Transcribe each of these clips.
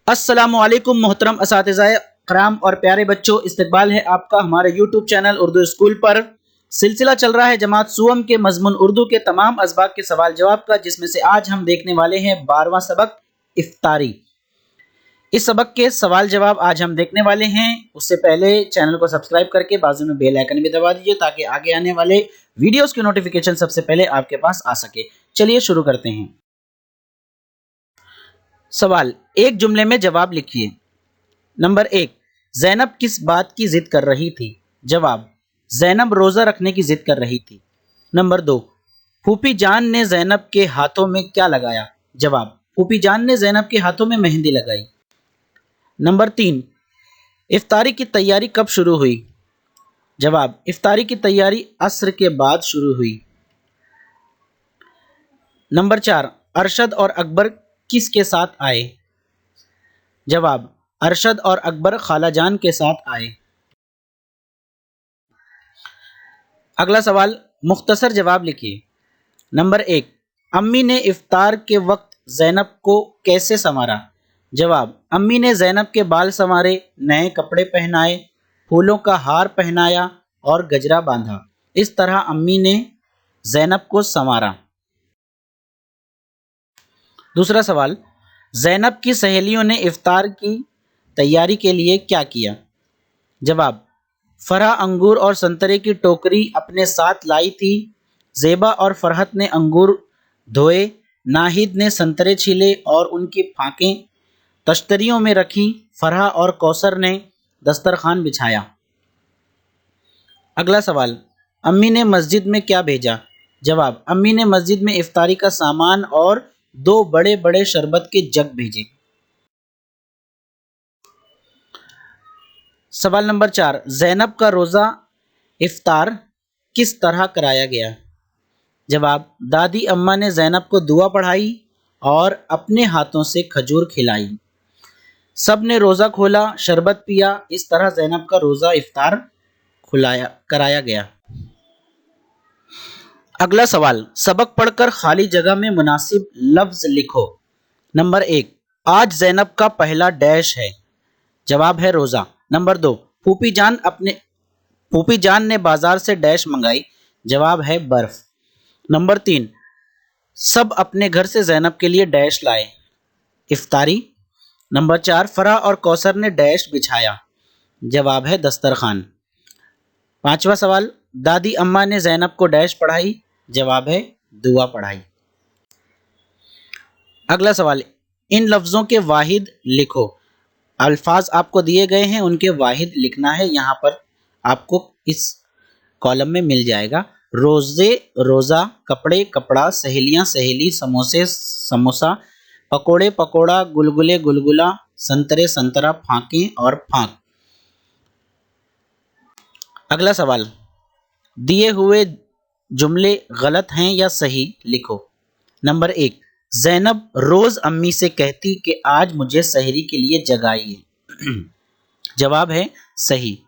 अस्सलामु अलैकुम मोहतरम असातिज़ा कराम और प्यारे बच्चों, इस्तकबाल है आपका हमारे यूट्यूब चैनल उर्दू स्कूल पर। सिलसिला चल रहा है जमात सुवम के मजमून उर्दू के तमाम असबाक के सवाल जवाब का, जिसमें से आज हम देखने वाले हैं 12वां सबक इफ्तारी। इस सबक के सवाल जवाब आज हम देखने वाले हैं। उससे पहले चैनल को सब्सक्राइब करके बाजू में बेल आइकन भी दबा दीजिए ताकि आगे आने वाले वीडियोस की नोटिफिकेशन सबसे पहले आपके पास आ सके। चलिए शुरू करते हैं। सवाल, एक जुमले में जवाब लिखिए। नंबर 1, ज़ैनब किस बात की जिद कर रही थी? जवाब, ज़ैनब रोज़ा रखने की जिद कर रही थी। नंबर 2, फूफी जान ने ज़ैनब के हाथों में क्या लगाया? जवाब, फूफी जान ने ज़ैनब के हाथों में मेहंदी लगाई। नंबर 3, इफ्तारी की तैयारी कब शुरू हुई? जवाब, इफ्तारी की तैयारी असर के बाद शुरू हुई। नंबर 4, अरशद और अकबर किसके साथ आए? जवाब, अरशद और अकबर खालाजान के साथ आए। अगला सवाल, मुख्तसर जवाब लिखिए। नंबर 1, अम्मी ने इफ्तार के वक्त ज़ैनब को कैसे संवारा? जवाब, अम्मी ने ज़ैनब के बाल संवारे, नए कपड़े पहनाए, फूलों का हार पहनाया और गजरा बांधा। इस तरह अम्मी ने ज़ैनब को संवारा। दूसरा सवाल, ज़ैनब की सहेलियों ने इफ्तार की तैयारी के लिए क्या किया? जवाब, फरह अंगूर और संतरे की टोकरी अपने साथ लाई थी। ज़ेबा और फरहत ने अंगूर धोए, नाहिद ने संतरे छीले और उनकी फांकें तश्तरियों में रखी। फरह और कौसर ने दस्तरखान बिछाया। अगला सवाल, अम्मी ने मस्जिद में क्या भेजा? जवाब, अम्मी ने मस्जिद में इफ्तारी का सामान और 2 बड़े बड़े शरबत के जग भेजे। सवाल नंबर 4, ज़ैनब का रोज़ा इफ्तार किस तरह कराया गया? जवाब, दादी अम्मा ने ज़ैनब को दुआ पढ़ाई और अपने हाथों से खजूर खिलाई। सब ने रोज़ा खोला, शरबत पिया। इस तरह ज़ैनब का रोज़ा इफ्तार कराया गया। अगला सवाल, सबक पढ़कर खाली जगह में मुनासिब लफ्ज़ लिखो। नंबर 1, आज ज़ैनब का पहला डैश है। जवाब है रोज़ा। नंबर 2, फूफी जान ने बाजार से डैश मंगाई। जवाब है बर्फ। नंबर 3, सब अपने घर से ज़ैनब के लिए डैश लाए, इफ्तारी। नंबर 4, फरह और कौसर ने डैश बिछाया। जवाब है दस्तरखान। 5वां सवाल, दादी अम्मा ने ज़ैनब को डैश पढ़ाई। जवाब है दुआ पढ़ाई। अगला सवाल, इन लफ्ज़ों के वाहिद लिखो। अल्फाज आपको दिए गए हैं, उनके वाहिद लिखना है। यहाँ पर आपको इस कॉलम में मिल जाएगा। रोज़े रोज़ा, कपड़े कपड़ा, सहेलियाँ सहेली, समोसे समोसा, पकोड़े पकोड़ा, गुलगुले गुलगुला, संतरे संतरा, फांके और फांक। अगला सवाल, दिए हुए जुमले गलत हैं या सही लिखो। नंबर 1, ज़ैनब रोज़ अम्मी से कहती कि आज मुझे सहरी के लिए जगाइए। जवाब है सही।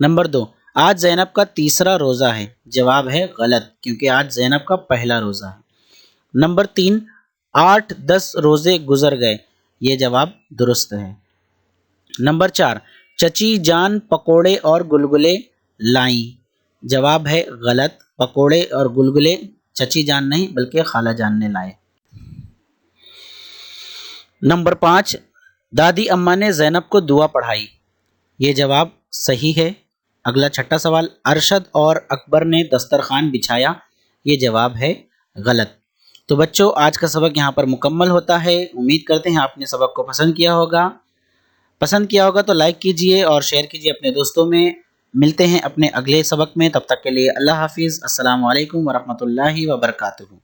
नंबर 2, आज ज़ैनब का तीसरा रोज़ा है। जवाब है गलत, क्योंकि आज ज़ैनब का पहला रोज़ा है। नंबर 3, 8-10 रोज़े गुजर गए। ये जवाब दुरुस्त है। नंबर 4, चची जान पकोड़े और गुलगुले लाई। जवाब है गलत, पकोड़े और गुलगुले चची जान नहीं बल्कि खाला जान ने लाए। नंबर 5, दादी अम्मा ने ज़ैनब को दुआ पढ़ाई। ये जवाब सही है। अगला 6वां सवाल, अरशद और अकबर ने दस्तरखान बिछाया। ये जवाब है गलत। तो बच्चों, आज का सबक यहाँ पर मुकम्मल होता है। उम्मीद करते हैं आपने सबक को पसंद किया होगा। पसंद किया होगा तो लाइक कीजिए और शेयर कीजिए अपने दोस्तों में। मिलते हैं अपने अगले सबक में, तब तक के लिए अल्लाह हाफिज़। अस्सलामु अलैकुम वरहमतुल्लाहि वबरकातुहू।